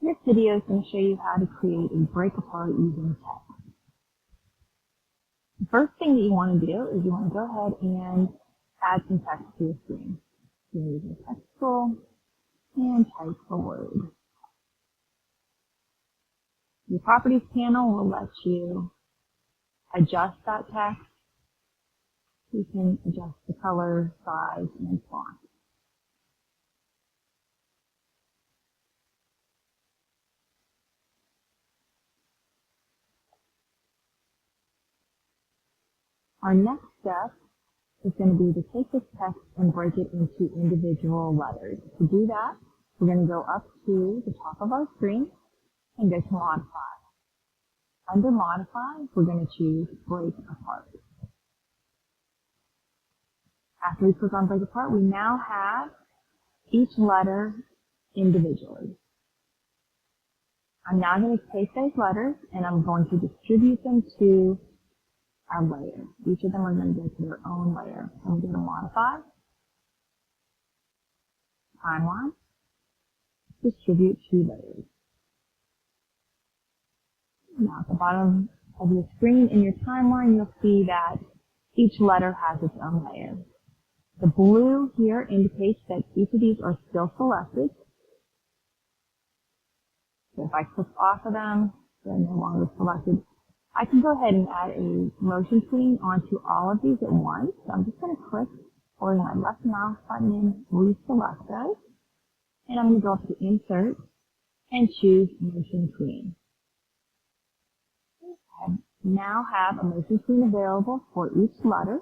This video is going to show you how to create a break apart using text. The first thing that you want to do is you want to go ahead and add some text to your screen. You use the text tool and type a word. Your properties panel will let you adjust that text. You can adjust the color, size, and font. Our next step is going to be to take this text and break it into individual letters. To do that, we're going to go up to the top of our screen and go to Modify. Under Modify, we're going to choose Break Apart. After we click on Break Apart, we now have each letter individually. I'm now going to take those letters and I'm going to distribute them to our layer. Each of them are going to go to their own layer. I'm going to Modify, Timeline, Distribute to Layers. Now at the bottom of your screen in your timeline, you'll see that each letter has its own layer. The blue here indicates that each of these are still selected. So if I click off of them, they're no longer selected. I can go ahead and add a motion tween onto all of these at once. So I'm just going to click holding my left mouse button and reselect those. And I'm going to go up to Insert and choose Motion Tween. I now have a motion tween available for each letter.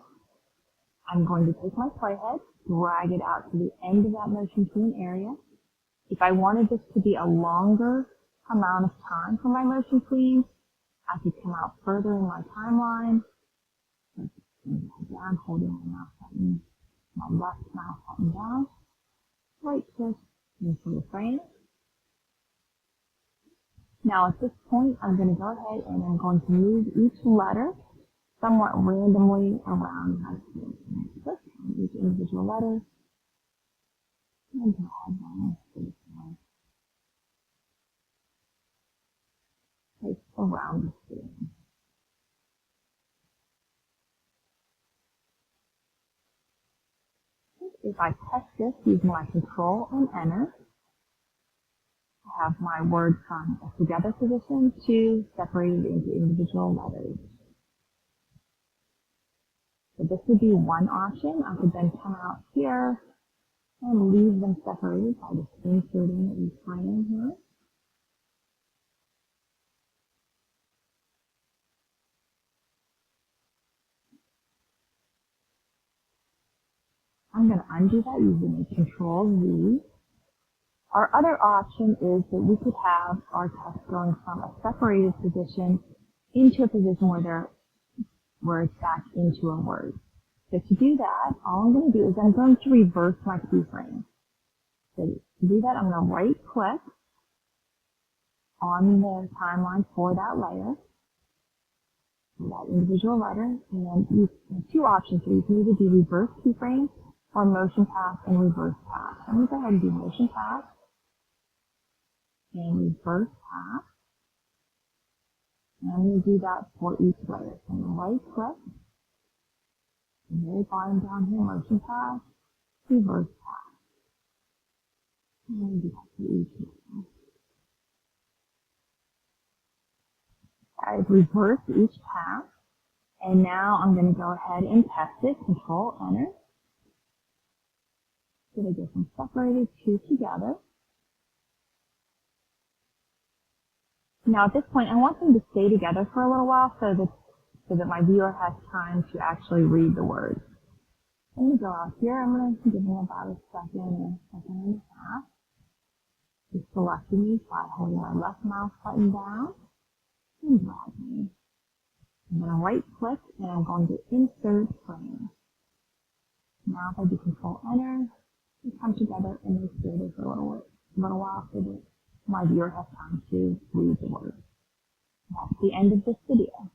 I'm going to take my playhead, drag it out to the end of that motion tween area. If I wanted this to be a longer amount of time for my motion tween, I could come out further in my timeline. I'm holding my mouse button, my left mouse button down, right click, into the frame. Now at this point, I'm going to go ahead and I'm going to move each letter somewhat randomly around my screen. Click on each individual letter and drag my space bar around the screen. If I test this using my Control and Enter, I have my word from a together position to separated into individual letters. So this would be one option. I could then come out here and leave them separated by just inserting a frame here. I'm going to undo that using a Control-V. Our other option is that we could have our text going from a separated position into a position where it's back into a word. So to do that, all I'm going to do is I'm going to reverse my keyframe. So to do that, I'm going to right click on the timeline for that layer, that individual letter, and you have two options here. You can either do reverse keyframe or motion path and reverse path. I'm going to go ahead and do motion path and reverse path. And I'm going to do that for each layer. So I'm going to right click, the very bottom down here, motion path, reverse path. And I'm going to do that for each layer. I've reversed each path, and now I'm going to go ahead and test it, Control Enter. So they go from separated to together. Now at this point, I want them to stay together for a little while so that my viewer has time to actually read the words. I'm going to go out here. I'm going to give them about a second or a second and a half. Just selecting these by holding my left mouse button down and dragging. I'm going to right click and I'm going to insert frame. Now if I do Control Enter, they come together and they stay there for a little while so that my viewer has time to read the word. That's the end of this video.